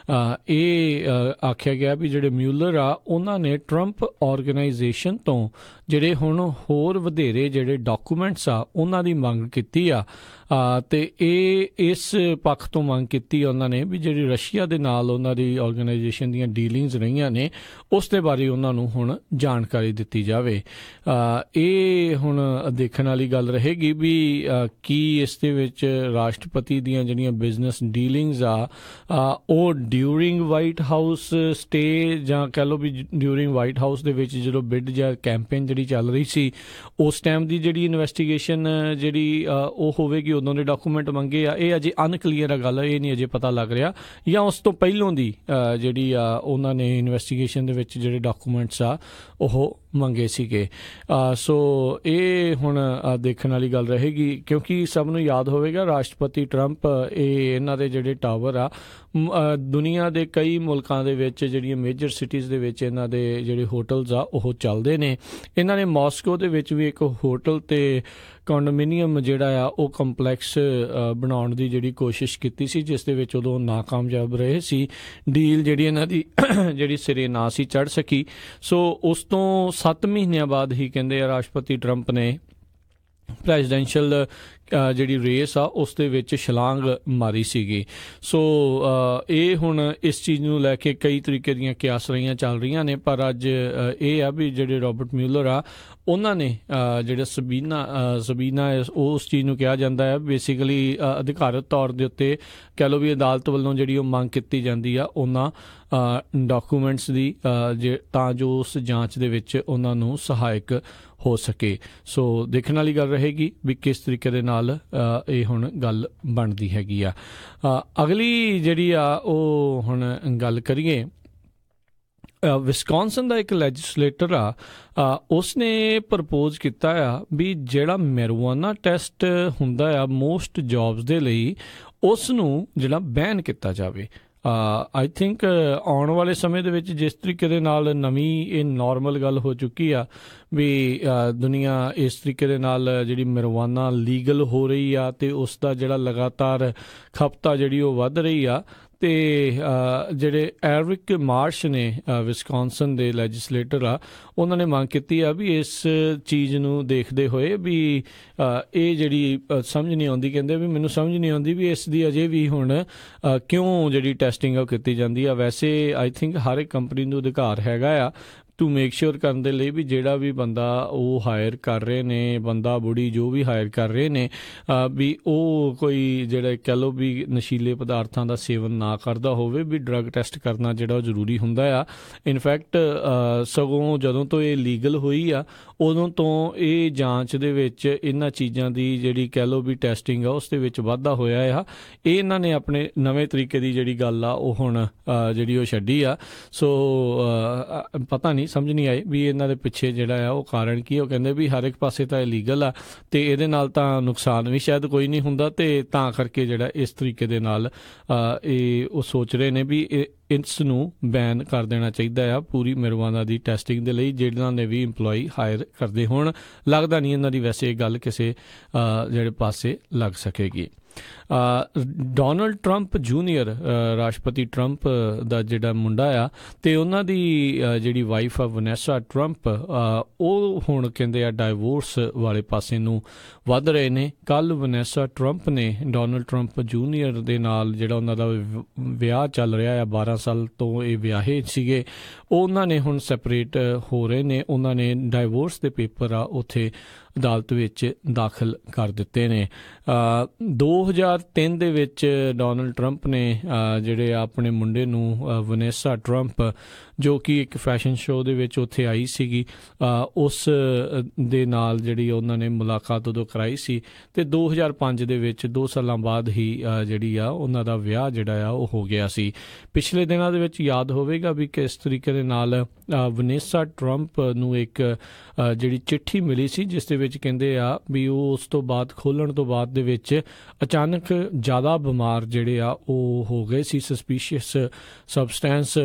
ਇਹ ਆਖਿਆ ਗਿਆ ਵੀ ਜਿਹੜੇ ਮਿਊਲਰ ਆ ਉਹਨਾਂ ਨੇ ਟਰੰਪ ਆਰਗੇਨਾਈਜੇਸ਼ਨ ਤੋਂ ਜਿਹੜੇ ਹੁਣ ਹੋਰ ਵਧੇਰੇ ਜਿਹੜੇ ਡਾਕੂਮੈਂਟਸ ਆ ਉਹਨਾਂ ਦੀ ਮੰਗ ਕੀਤੀ ਆ, ਅਤੇ ਇਹ ਇਸ ਪੱਖ ਤੋਂ ਮੰਗ ਕੀਤੀ ਉਹਨਾਂ ਨੇ ਵੀ ਜਿਹੜੀ ਰਸ਼ੀਆ ਦੇ ਨਾਲ ਉਹਨਾਂ ਦੀ ਆਰਗੇਨਾਈਜੇਸ਼ਨ ਦੀਆਂ ਡੀਲਿੰਗਸ ਰਹੀਆਂ ਨੇ ਉਸ ਦੇ ਬਾਰੇ ਉਹਨਾਂ ਨੂੰ ਹੁਣ ਜਾਣਕਾਰੀ ਦਿੱਤੀ ਜਾਵੇ। ਇਹ ਹੁਣ ਦੇਖਣ ਵਾਲੀ ਗੱਲ ਰਹੇਗੀ ਵੀ ਕੀ ਇਸ ਦੇ ਵਿੱਚ ਰਾਸ਼ਟਰਪਤੀ ਦੀਆਂ ਜਿਹੜੀਆਂ ਬਿਜ਼ਨਸ ਡੀਲਿੰਗਸ ਆ ਉਹ ਡਿਊਰਿੰਗ ਵਾਈਟ ਹਾਊਸ ਸਟੇ ਜਾਂ ਕਹਿ ਲਓ ਵੀ ਡਿਊਰਿੰਗ ਵਾਈਟ ਹਾਊਸ ਦੇ ਵਿੱਚ ਜਦੋਂ ਬਿਡ ਜਾਂ ਕੈਂਪੇਨ ਜਿਹੜੀ ਚੱਲ ਰਹੀ ਸੀ ਉਸ ਟਾਈਮ ਦੀ ਜਿਹੜੀ ਇਨਵੈਸਟੀਗੇਸ਼ਨ ਜਿਹੜੀ ਉਹ ਹੋਵੇਗੀ, ਉਦੋਂ ਦੇ ਡਾਕੂਮੈਂਟ ਮੰਗੇ ਆ, ਇਹ ਅਜੇ ਅਨਕਲੀਅਰ ਆ ਗੱਲ, ਇਹ ਨਹੀਂ ਅਜੇ ਪਤਾ ਲੱਗ ਰਿਹਾ, ਜਾਂ ਉਸ ਤੋਂ ਪਹਿਲੋਂ ਦੀ ਜਿਹੜੀ ਆ ਉਹਨਾਂ ਨੇ ਇਨਵੈਸਟੀਗੇਸ਼ਨ ਦੇ ਵਿੱਚ ਜਿਹੜੇ ਡਾਕੂਮੈਂਟਸ ਆ ਉਹ ਮੰਗੇ ਸੀਗੇ। ਸੋ ਇਹ ਹੁਣ ਦੇਖਣ ਵਾਲੀ ਗੱਲ ਰਹੇਗੀ, ਕਿਉਂਕਿ ਸਭ ਨੂੰ ਯਾਦ ਹੋਵੇਗਾ ਰਾਸ਼ਟਰਪਤੀ ਟਰੰਪ ਇਹ ਇਹਨਾਂ ਦੇ ਜਿਹੜੇ ਟਾਵਰ ਆ ਦੁਨੀਆ ਦੇ ਕਈ ਮੁਲਕਾਂ ਦੇ ਵਿੱਚ ਜਿਹੜੀਆਂ ਮੇਜਰ ਸਿਟੀਜ਼ ਦੇ ਵਿੱਚ ਇਹਨਾਂ ਦੇ ਜਿਹੜੇ ਹੋਟਲਸ ਆ ਉਹ ਚੱਲਦੇ ਨੇ। ਇਹਨਾਂ ਨੇ ਮਾਸਕੋ ਦੇ ਵਿੱਚ ਵੀ ਇੱਕ ਹੋਟਲ ਤੇ ਕੰਡੋਮੀਨੀਅਮ ਜਿਹੜਾ ਆ ਉਹ ਕੰਪਲੈਕਸ ਬਣਾਉਣ ਦੀ ਜਿਹੜੀ ਕੋਸ਼ਿਸ਼ ਕੀਤੀ ਸੀ, ਜਿਸ ਦੇ ਵਿੱਚ ਉਦੋਂ ਨਾਕਾਮਯਾਬ ਰਹੇ ਸੀ, ਡੀਲ ਜਿਹੜੀ ਇਹਨਾਂ ਦੀ ਜਿਹੜੀ ਸਿਰੇ ਨਾ ਸੀ ਚੜ੍ਹ ਸਕੀ। ਸੋ ਉਸ ਤੋਂ 7 ਮਹੀਨਿਆਂ ਬਾਅਦ ਹੀ ਕਹਿੰਦੇ ਆ ਰਾਸ਼ਟਰਪਤੀ ਟਰੰਪ ਨੇ ਪ੍ਰੈਜ਼ੀਡੈਂਸ਼ੀਅਲ ਜਿਹੜੀ ਰੇਸ ਆ ਉਸ ਦੇ ਵਿੱਚ ਛਲਾਂਗ ਮਾਰੀ ਸੀਗੀ। ਸੋ ਇਹ ਹੁਣ ਇਸ ਚੀਜ਼ ਨੂੰ ਲੈ ਕੇ ਕਈ ਤਰੀਕੇ ਦੀਆਂ ਕਿਆਸਰੀਆਂ ਚੱਲ ਰਹੀਆਂ ਨੇ, ਪਰ ਅੱਜ ਇਹ ਆ ਵੀ ਜਿਹੜੇ ਰੋਬਰਟ ਮਿਊਲਰ ਆ ਉਹਨਾਂ ਨੇ ਜਿਹੜਾ ਸਬੀਨਾ ਉਸ ਚੀਜ਼ ਨੂੰ ਕਿਹਾ ਜਾਂਦਾ ਹੈ ਬੇਸਿਕਲੀ ਅਧਿਕਾਰਤ ਤੌਰ ਦੇ ਉੱਤੇ ਕਹਿ ਲਓ ਵੀ ਅਦਾਲਤ ਵੱਲੋਂ ਜਿਹੜੀ ਉਹ ਮੰਗ ਕੀਤੀ ਜਾਂਦੀ ਆ ਉਹਨਾਂ ਡਾਕੂਮੈਂਟਸ ਦੀ, ਤਾਂ ਜੋ ਉਸ ਜਾਂਚ ਦੇ ਵਿੱਚ ਉਹਨਾਂ ਨੂੰ ਸਹਾਇਕ ਹੋ ਸਕੇ। ਸੋ ਦੇਖਣ ਵਾਲੀ ਗੱਲ ਰਹੇਗੀ ਵੀ ਕਿਸ ਤਰੀਕੇ ਦੇ ਨਾਲ ਇਹ ਹੁਣ ਗੱਲ ਬਣਦੀ ਹੈਗੀ ਆ। ਅਗਲੀ ਜਿਹੜੀ ਆ ਉਹ ਹੁਣ ਗੱਲ ਕਰੀਏ, ਵਿਸਕੌਨਸਨ ਦਾ ਇੱਕ ਲੈਜਿਸਲੇਟਰ ਆ ਉਸਨੇ ਪ੍ਰਪੋਜ਼ ਕੀਤਾ ਆ ਵੀ ਜਿਹੜਾ ਮੈਰੀਜੁਆਨਾ ਟੈਸਟ ਹੁੰਦਾ ਆ ਮੋਸਟ ਜੌਬਸ ਦੇ ਲਈ ਉਸ ਨੂੰ ਜਿਹੜਾ ਬੈਨ ਕੀਤਾ ਜਾਵੇ। ਆਈ ਥਿੰਕ ਆਉਣ ਵਾਲੇ ਸਮੇਂ ਦੇ ਵਿੱਚ ਜਿਸ ਤਰੀਕੇ ਦੇ ਨਾਲ ਨਵੀਂ ਇਹ ਨੋਰਮਲ ਗੱਲ ਹੋ ਚੁੱਕੀ ਆ ਵੀ ਦੁਨੀਆ ਇਸ ਤਰੀਕੇ ਦੇ ਨਾਲ ਜਿਹੜੀ ਮੈਰੀਜੁਆਨਾ ਲੀਗਲ ਹੋ ਰਹੀ ਆ ਅਤੇ ਉਸ ਦਾ ਜਿਹੜਾ ਲਗਾਤਾਰ ਖਪਤ ਜਿਹੜੀ ਉਹ ਵੱਧ ਰਹੀ ਆ, ਅਤੇ ਜਿਹੜੇ ਐਰਿਕ ਮਾਰਸ਼ ਨੇ ਵਿਸਕੌਨਸਨ ਦੇ ਲੈਜਿਸਲੇਟਰ ਆ ਉਹਨਾਂ ਨੇ ਮੰਗ ਕੀਤੀ ਆ ਵੀ ਇਸ ਚੀਜ਼ ਨੂੰ ਦੇਖਦੇ ਹੋਏ ਵੀ ਇਹ ਜਿਹੜੀ ਸਮਝ ਨਹੀਂ ਆਉਂਦੀ, ਕਹਿੰਦੇ ਵੀ ਮੈਨੂੰ ਸਮਝ ਨਹੀਂ ਆਉਂਦੀ ਵੀ ਇਸ ਦੀ ਅਜੇ ਵੀ ਹੁਣ ਕਿਉਂ ਜਿਹੜੀ ਟੈਸਟਿੰਗ ਉਹ ਕੀਤੀ ਜਾਂਦੀ ਆ। ਵੈਸੇ ਆਈ ਥਿੰਕ ਹਰ ਇੱਕ ਕੰਪਨੀ ਨੂੰ ਅਧਿਕਾਰ ਹੈਗਾ ਆ ਟੂ ਮੇਕ ਸ਼ੋਰ ਕਰਨ ਦੇ ਲਈ ਵੀ ਜਿਹੜਾ ਵੀ ਬੰਦਾ ਉਹ ਹਾਇਰ ਕਰ ਰਹੇ ਨੇ, ਬੰਦਾ ਬੁੜੀ ਜੋ ਵੀ ਹਾਇਰ ਕਰ ਰਹੇ ਨੇ ਵੀ ਉਹ ਕੋਈ ਜਿਹੜਾ ਕਹਿ ਲਓ ਵੀ ਨਸ਼ੀਲੇ ਪਦਾਰਥਾਂ ਦਾ ਸੇਵਨ ਨਾ ਕਰਦਾ ਹੋਵੇ, ਵੀ ਡਰੱਗ ਟੈਸਟ ਕਰਨਾ ਜਿਹੜਾ ਉਹ ਜ਼ਰੂਰੀ ਹੁੰਦਾ ਆ। ਇਨਫੈਕਟ ਸਗੋਂ ਜਦੋਂ ਤੋਂ ਇਹ ਲੀਗਲ ਹੋਈ ਆ ਉਦੋਂ ਤੋਂ ਇਹ ਜਾਂਚ ਦੇ ਵਿੱਚ ਇਹਨਾਂ ਚੀਜ਼ਾਂ ਦੀ ਜਿਹੜੀ ਕਹਿ ਲਓ ਵੀ ਟੈਸਟਿੰਗ ਆ ਉਸ ਦੇ ਵਿੱਚ ਵਾਧਾ ਹੋਇਆ ਆ। ਇਹ ਇਹਨਾਂ ਨੇ ਆਪਣੇ ਨਵੇਂ ਤਰੀਕੇ ਦੀ ਜਿਹੜੀ ਗੱਲ ਆ ਉਹ ਹੁਣ ਜਿਹੜੀ ਉਹ ਛੱਡੀ ਆ। ਸੋ ਪਤਾ ਨਹੀਂ, ਸਮਝ ਨਹੀਂ ਆਈ ਵੀ ਇਹਨਾਂ ਦੇ ਪਿੱਛੇ ਜਿਹੜਾ ਆ ਉਹ ਕਾਰਨ ਕੀ। ਉਹ ਕਹਿੰਦੇ ਵੀ ਹਰ ਇੱਕ ਪਾਸੇ ਤਾਂ ਇਲੀਗਲ ਆ ਅਤੇ ਇਹਦੇ ਨਾਲ ਤਾਂ ਨੁਕਸਾਨ ਵੀ ਸ਼ਾਇਦ ਕੋਈ ਨਹੀਂ ਹੁੰਦਾ, ਅਤੇ ਤਾਂ ਕਰਕੇ ਜਿਹੜਾ ਇਸ ਤਰੀਕੇ ਦੇ ਨਾਲ ਇਹ ਉਹ ਸੋਚ ਰਹੇ ਨੇ ਵੀ ਇਸ ਨੂੰ ਬੈਨ ਕਰ ਦੇਣਾ ਚਾਹੀਦਾ ਆ ਪੂਰੀ ਮੈਰੀਜੁਆਨਾ ਦੀ ਟੈਸਟਿੰਗ ਦੇ ਲਈ ਜਿਹਨਾਂ ਨੇ ਵੀ ਇੰਪਲੋਈ ਹਾਇਰ ਕਰਦੇ ਹੋਣ। ਲੱਗਦਾ ਨਹੀਂ ਇਹਨਾਂ ਦੀ ਵੈਸੇ ਇਹ ਗੱਲ ਕਿਸੇ ਜਿਹੜੇ ਪਾਸੇ ਲੱਗ ਸਕੇਗੀ। ਡੋਨਲਡ ਟਰੰਪ ਜੂਨੀਅਰ ਰਾਸ਼ਟਰਪਤੀ ਟਰੰਪ ਦਾ ਜਿਹੜਾ ਮੁੰਡਾ ਆ ਤੇ ਉਹਨਾਂ ਦੀ ਜਿਹੜੀ ਵਾਈਫ ਆ ਵਨੈਸਾ ਟਰੰਪ ਉਹ ਹੁਣ ਕਹਿੰਦੇ ਆ ਡਾਈਵੋਰਸ ਵਾਲੇ ਪਾਸੇ ਨੂੰ ਵੱਧ ਰਹੇ ਨੇ। ਕੱਲ੍ਹ ਵਨੈਸਾ ਟਰੰਪ ਨੇ ਡੋਨਲਡ ਟਰੰਪ ਜੂਨੀਅਰ ਦੇ ਨਾਲ ਜਿਹੜਾ ਉਹਨਾਂ ਦਾ ਵਿਆਹ ਚੱਲ ਰਿਹਾ ਆ, 12 ਸਾਲ ਤੋਂ ਇਹ ਵਿਆਹੇ ਸੀਗੇ, ਉਹਨਾਂ ਨੇ ਹੁਣ ਸੈਪਰੇਟ ਹੋ ਰਹੇ ਨੇ। ਉਹਨਾਂ ਨੇ ਡਾਈਵੋਰਸ ਦੇ ਪੇਪਰ ਆ ਉੱਥੇ ਅਦਾਲਤ ਵਿੱਚ ਦਾਖਲ ਕਰ ਦਿੱਤੇ ਨੇ। 2003 ਦੇ ਵਿੱਚ ਡੋਨਲਡ ਟਰੰਪ ਨੇ ਜਿਹੜੇ ਆਪਣੇ ਮੁੰਡੇ ਨੂੰ ਵਨੈਸਾ ਟਰੰਪ ਜੋ ਕਿ ਇੱਕ ਫੈਸ਼ਨ ਸ਼ੋਅ ਦੇ ਵਿੱਚ ਉੱਥੇ ਆਈ ਸੀਗੀ, ਉਸ ਦੇ ਨਾਲ ਜਿਹੜੀ ਉਹਨਾਂ ਨੇ ਮੁਲਾਕਾਤ ਉਦੋਂ ਕਰਾਈ ਸੀ ਤੇ 2005 ਦੇ ਵਿੱਚ 2 ਸਾਲਾਂ ਬਾਅਦ ਹੀ ਜਿਹੜੀ ਆ ਉਹਨਾਂ ਦਾ ਵਿਆਹ ਜਿਹੜਾ ਆ ਉਹ ਹੋ ਗਿਆ ਸੀ। ਪਿਛਲੇ ਦਿਨਾਂ ਦੇ ਵਿੱਚ ਯਾਦ ਹੋਵੇਗਾ ਵੀ ਕਿਸ ਤਰੀਕੇ ਦੇ ਨਾਲ ਵਨੈਸਾ ਟਰੰਪ ਨੂੰ ਇੱਕ ਜਿਹੜੀ ਚਿੱਠੀ ਮਿਲੀ ਸੀ ਜਿਸ ਦੇ ਵਿੱਚ ਕਹਿੰਦੇ ਆ ਵੀ ਉਹ ਉਸ ਤੋਂ ਬਾਅਦ ਖੋਲ੍ਹਣ ਤੋਂ ਬਾਅਦ ਦੇ ਵਿੱਚ ਅਚਾਨਕ ਜ਼ਿਆਦਾ ਬਿਮਾਰ ਜਿਹੜੇ ਆ ਉਹ ਹੋ ਗਏ ਸੀ। ਸਸਪੀਸ਼ੀਅਸ ਸਬਸਟੈਂਸ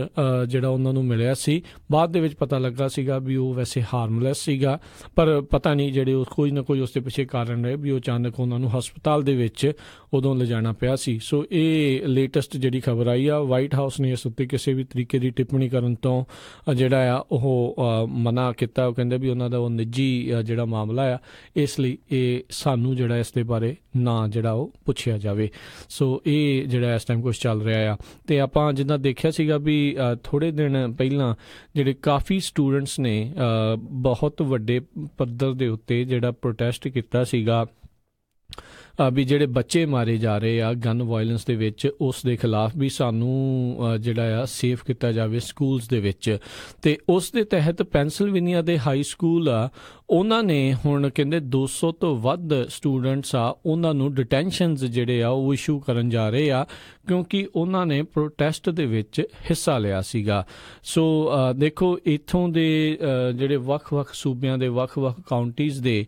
ਜਿਹੜਾ ਉਹਨਾਂ ਨੂੰ ਮਿਲਿਆ ਸੀ, ਬਾਅਦ ਦੇ ਵਿੱਚ ਪਤਾ ਲੱਗਾ ਸੀਗਾ ਵੀ ਉਹ ਵੈਸੇ ਹਾਰਮਲੈਸ ਸੀਗਾ, ਪਰ ਪਤਾ ਨਹੀਂ ਜਿਹੜੇ ਕੋਈ ਨਾ ਕੋਈ ਉਸ ਦੇ ਪਿੱਛੇ ਕਾਰਨ ਰਹੇ ਵੀ ਉਹ ਅਚਾਨਕ ਉਹਨਾਂ ਨੂੰ ਹਸਪਤਾਲ ਦੇ ਵਿੱਚ ਉਦੋਂ ਲਿਜਾਣਾ ਪਿਆ ਸੀ। ਸੋ ਇਹ ਲੇਟੈਸਟ ਜਿਹੜੀ ਖਬਰ ਆਈ ਆ। ਵਾਈਟ ਹਾਊਸ ਨੇ ਇਸ ਉੱਤੇ ਕਿਸੇ ਵੀ ਤਰੀਕੇ ਦੀ ਟਿੱਪਣੀ ਕਰਨ ਤੋਂ ਜਿਹੜਾ ਆ ਉਹ ਮਨਾ ਕੀਤਾ। ਉਹ ਕਹਿੰਦੇ ਵੀ ਉਹਨਾਂ ਦਾ ਉਹ ਨਿੱਜੀ ਜਿਹੜਾ ਮਾਮਲਾ ਆ, ਇਸ ਲਈ ਇਹ ਸਾਨੂੰ ਜਿਹੜਾ ਇਸ ਦੇ ਬਾਰੇ ਨਾ ਜਿਹੜਾ ਉਹ ਪੁੱਛਿਆ ਜਾਵੇ। ਸੋ ਇਹ ਜਿਹੜਾ ਇਸ ਟਾਈਮ ਕੁਛ ਚੱਲ ਰਿਹਾ ਆ। ਤੇ ਆਪਾਂ ਜਿੱਦਾਂ ਦੇਖਿਆ ਸੀਗਾ ਵੀ ਥੋੜ੍ਹੇ ਦਿਨ ਪਹਿਲਾਂ ਜਿਹੜੇ ਕਾਫੀ ਸਟੂਡੈਂਟਸ ਨੇ ਬਹੁਤ ਵੱਡੇ ਪੱਧਰ ਦੇ ਉੱਤੇ ਜਿਹੜਾ ਪ੍ਰੋਟੈਸਟ ਕੀਤਾ ਸੀਗਾ ਵੀ ਜਿਹੜੇ ਬੱਚੇ ਮਾਰੇ ਜਾ ਰਹੇ ਆ ਗਨ ਵਾਇਲੈਂਸ ਦੇ ਵਿੱਚ, ਉਸ ਦੇ ਖਿਲਾਫ ਵੀ ਸਾਨੂੰ ਜਿਹੜਾ ਆ ਸੇਫ ਕੀਤਾ ਜਾਵੇ ਸਕੂਲਸ ਦੇ ਵਿੱਚ। ਤੇ ਉਸ ਦੇ ਤਹਿਤ ਪੈਨਸਿਲਵੇਨੀਆ ਦੇ ਹਾਈ ਸਕੂਲ ਆ, ਉਹਨਾਂ ਨੇ ਹੁਣ ਕਹਿੰਦੇ 200 ਤੋਂ ਵੱਧ ਸਟੂਡੈਂਟਸ ਆ ਉਹਨਾਂ ਨੂੰ ਡਿਟੈਂਸ਼ਨਸ ਜਿਹੜੇ ਆ ਉਹ ਇਸ਼ੂ ਕਰਨ ਜਾ ਰਹੇ ਆ ਕਿਉਂਕਿ ਉਹਨਾਂ ਨੇ ਪ੍ਰੋਟੈਸਟ ਦੇ ਵਿੱਚ ਹਿੱਸਾ ਲਿਆ ਸੀਗਾ। ਸੋ ਦੇਖੋ ਇੱਥੋਂ ਦੇ ਜਿਹੜੇ ਵੱਖ-ਵੱਖ ਸੂਬਿਆਂ ਦੇ ਵੱਖ-ਵੱਖ ਕਾਉਂਟੀਜ਼ ਦੇ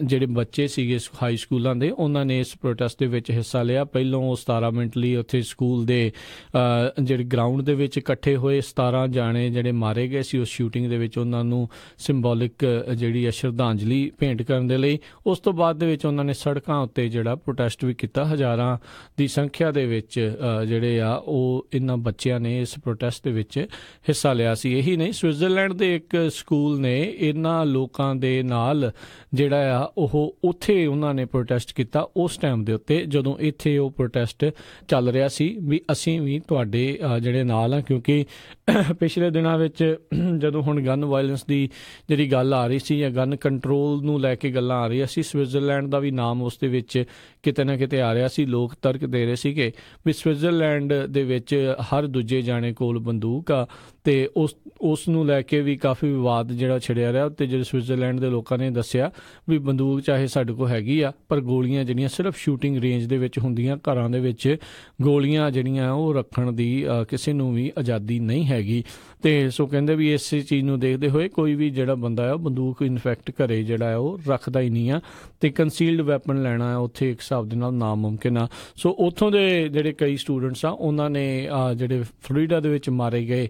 ਜਿਹੜੇ ਬੱਚੇ ਸੀਗੇ ਹਾਈ ਸਕੂਲਾਂ ਦੇ, ਉਹਨਾਂ ਨੇ ਇਸ ਪ੍ਰੋਟੈਸਟ ਦੇ ਵਿੱਚ ਹਿੱਸਾ ਲਿਆ। ਪਹਿਲੋਂ ਉਹ 17 ਮਿੰਟ ਲਈ ਉੱਥੇ ਸਕੂਲ ਦੇ ਜਿਹੜੇ ਗਰਾਊਂਡ ਦੇ ਵਿੱਚ ਇਕੱਠੇ ਹੋਏ। 17 ਜਾਣੇ ਜਿਹੜੇ ਮਾਰੇ ਗਏ ਸੀ ਉਸ ਸ਼ੂਟਿੰਗ ਦੇ ਵਿੱਚ, ਉਹਨਾਂ ਨੂੰ ਸਿੰਬੋਲਿਕ ਜਿਹੜੀ ਆ ਸ਼ਰਧਾਂਜਲੀ ਭੇਂਟ ਕਰਨ ਦੇ ਲਈ। ਉਸ ਤੋਂ ਬਾਅਦ ਦੇ ਵਿੱਚ ਉਹਨਾਂ ਨੇ ਸੜਕਾਂ ਉੱਤੇ ਜਿਹੜਾ ਪ੍ਰੋਟੈਸਟ ਵੀ ਕੀਤਾ। ਹਜ਼ਾਰਾਂ ਦੀ ਸੰਖਿਆ ਦੇ ਵਿੱਚ ਜਿਹੜੇ ਆ ਉਹ ਇਹਨਾਂ ਬੱਚਿਆਂ ਨੇ ਇਸ ਪ੍ਰੋਟੈਸਟ ਦੇ ਵਿੱਚ ਹਿੱਸਾ ਲਿਆ ਸੀ। ਇਹੀ ਨਹੀਂ, ਸਵਿਟਜ਼ਰਲੈਂਡ ਦੇ ਇੱਕ ਸਕੂਲ ਨੇ ਇਹਨਾਂ ਲੋਕਾਂ ਦੇ ਨਾਲ ਜਿਹੜਾ ਆ ਉਹ ਉੱਥੇ ਉਹਨਾਂ ਨੇ ਪ੍ਰੋਟੈਸਟ ਕੀਤਾ ਉਸ ਟਾਈਮ ਦੇ ਉੱਤੇ ਜਦੋਂ ਇੱਥੇ ਉਹ ਪ੍ਰੋਟੈਸਟ ਚੱਲ ਰਿਹਾ ਸੀ ਵੀ ਅਸੀਂ ਵੀ ਤੁਹਾਡੇ ਜਿਹੜੇ ਨਾਲ ਆ। ਕਿਉਂਕਿ ਪਿਛਲੇ ਦਿਨਾਂ ਵਿੱਚ ਜਦੋਂ ਹੁਣ ਗਨ ਵਾਇਲੈਂਸ ਦੀ ਜਿਹੜੀ ਗੱਲ ਆ ਰਹੀ ਸੀ ਜਾਂ ਗਨ ਕੰਟਰੋਲ ਨੂੰ ਲੈ ਕੇ ਗੱਲਾਂ ਆ ਰਹੀਆਂ ਸੀ, ਸਵਿਟਜ਼ਰਲੈਂਡ ਦਾ ਵੀ ਨਾਮ ਉਸ ਦੇ ਵਿੱਚ ਕਿਤੇ ਨਾ ਕਿਤੇ ਆ ਰਿਹਾ ਸੀ। ਲੋਕ ਤਰਕ ਦੇ ਰਹੇ ਸੀਗੇ ਵੀ ਸਵਿਟਜ਼ਰਲੈਂਡ ਦੇ ਵਿੱਚ ਹਰ ਦੂਜੇ ਜਾਣੇ ਕੋਲ ਬੰਦੂਕ ਆ ਤੇ ਉਸ ਨੂੰ ਲੈ ਕੇ ਵੀ ਕਾਫੀ ਵਿਵਾਦ ਜਿਹੜਾ ਛਿੜਿਆ ਰਿਹਾ। ਤੇ ਜਿਹੜੇ ਸਵਿਟਜ਼ਰਲੈਂਡ ਦੇ ਲੋਕਾਂ ਨੇ ਦੱਸਿਆ ਵੀ ਬੰਦੂਕ ਚਾਹੇ ਸਾਡੇ ਕੋਲ ਹੈਗੀ ਆ, ਪਰ ਗੋਲੀਆਂ ਜਿਹੜੀਆਂ ਸਿਰਫ ਸ਼ੂਟਿੰਗ ਰੇਂਜ ਦੇ ਵਿੱਚ ਹੁੰਦੀਆਂ, ਘਰਾਂ ਦੇ ਵਿੱਚ ਗੋਲੀਆਂ ਜਿਹੜੀਆਂ ਉਹ ਰੱਖਣ ਦੀ ਕਿਸੇ ਨੂੰ ਵੀ ਆਜ਼ਾਦੀ ਨਹੀਂ ਹੈਗੀ। ਤੇ ਸੋ ਕਹਿੰਦੇ ਵੀ ਇਸੇ ਚੀਜ਼ ਨੂੰ ਦੇਖਦੇ ਹੋਏ ਕੋਈ ਵੀ ਜਿਹੜਾ ਬੰਦਾ ਆ ਉਹ ਬੰਦੂਕ ਇਨਫੈਕਟ ਘਰੇ ਜਿਹੜਾ ਉਹ ਰੱਖਦਾ ਹੀ ਨਹੀਂ ਆ ਤੇ ਕੰਸੀਲਡ ਵੈਪਨ ਲੈਣਾ ਉੱਥੇ ਇੱਕ ਹਿਸਾਬ ਦੇ ਨਾਲ ਨਾਮੁਮਕਿਨ ਆ। ਸੋ ਉੱਥੋਂ ਦੇ ਜਿਹੜੇ ਕਈ ਸਟੂਡੈਂਟਸ ਆ ਉਹਨਾਂ ਨੇ ਜਿਹੜੇ ਫਲੋਰੀਡਾ ਦੇ ਵਿੱਚ ਮਾਰੇ ਗਏ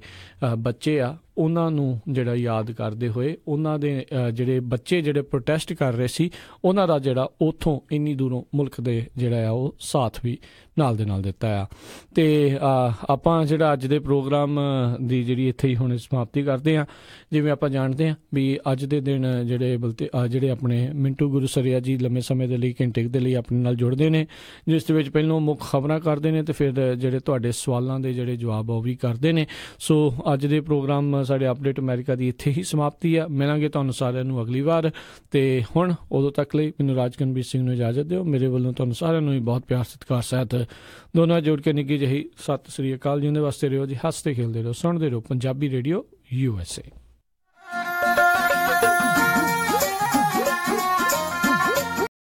ਬੱਚੇ ਆ ਉਹਨਾਂ ਨੂੰ ਜਿਹੜਾ ਯਾਦ ਕਰਦੇ ਹੋਏ ਉਹਨਾਂ ਦੇ ਜਿਹੜੇ ਬੱਚੇ ਜਿਹੜੇ ਪ੍ਰੋਟੈਸਟ ਕਰ ਰਹੇ ਸੀ ਉਹਨਾਂ ਦਾ ਜਿਹੜਾ ਉੱਥੋਂ ਇੰਨੀ ਦੂਰੋਂ ਮੁਲਕ ਦੇ ਜਿਹੜਾ ਆ ਉਹ ਸਾਥ ਵੀ ਨਾਲ ਦੇ ਨਾਲ ਦਿੱਤਾ ਆ। ਤੇ ਆਪਾਂ ਜਿਹੜਾ ਅੱਜ ਦੇ ਪ੍ਰੋਗਰਾਮ ਦੀ ਜਿਹੜੀ ਇੱਥੇ ਹੀ ਹੁਣ ਸਮਾਪਤੀ ਕਰਦੇ ਹਾਂ। ਜਿਵੇਂ ਆਪਾਂ ਜਾਣਦੇ ਹਾਂ ਵੀ ਅੱਜ ਦੇ ਦਿਨ ਜਿਹੜੇ ਆਪਣੇ ਮਿੰਟੂ ਗੁਰਸਰੀਆ ਜੀ ਲੰਮੇ ਸਮੇਂ ਦੇ ਲਈ ਘੰਟੇ ਦੇ ਲਈ ਆਪਣੇ ਨਾਲ ਜੁੜਦੇ ਨੇ, ਜਿਸ ਦੇ ਵਿੱਚ ਪਹਿਲੋਂ ਮੁੱਖ ਖਬਰਾਂ ਕਰਦੇ ਨੇ ਤੇ ਫਿਰ ਜਿਹੜੇ ਤੁਹਾਡੇ ਸਵਾਲਾਂ ਦੇ ਜਿਹੜੇ ਜਵਾਬ ਉਹ ਵੀ ਕਰਦੇ ਨੇ। ਸੋ ਅੱਜ ਦੇ ਪ੍ਰੋਗਰਾਮ ਸਾਡੇ ਅਪਡੇਟ ਅਮਰੀਕਾ ਦੀ ਇੱਥੇ ਹੀ ਸਮਾਪਤੀ ਆ। ਮਿਲਾਂਗੇ ਤੁਹਾਨੂੰ ਸਾਰਿਆਂ ਨੂੰ ਅਗਲੀ ਵਾਰ। ਤੇ ਹੁਣ ਉਦੋਂ ਤੱਕ ਲਈ ਮੈਨੂੰ ਰਾਜਕਨਵੀਰ ਸਿੰਘ ਨੂੰ ਇਜਾਜ਼ਤ ਦਿਓ। ਮੇਰੇ ਵੱਲੋਂ ਤੁਹਾਨੂੰ ਸਾਰਿਆਂ ਨੂੰ ਵੀ ਬਹੁਤ ਪਿਆਰ ਸਤਿਕਾਰ ਸਹਿਤ ਦੋਨਾਂ ਜੋੜ ਕੇ ਨਿੱਘੀ ਜਿਹੀ ਸਤਿ ਸ੍ਰੀ ਅਕਾਲ। ਜਿਉਂਦੇ ਵਾਸਤੇ ਰਹੋ ਜੀ, ਹੱਸਦੇ ਖੇਲਦੇ ਰਹੋ, ਸੁਣਦੇ ਰਹੋ ਪੰਜਾਬੀ ਰੇਡੀਓ USA।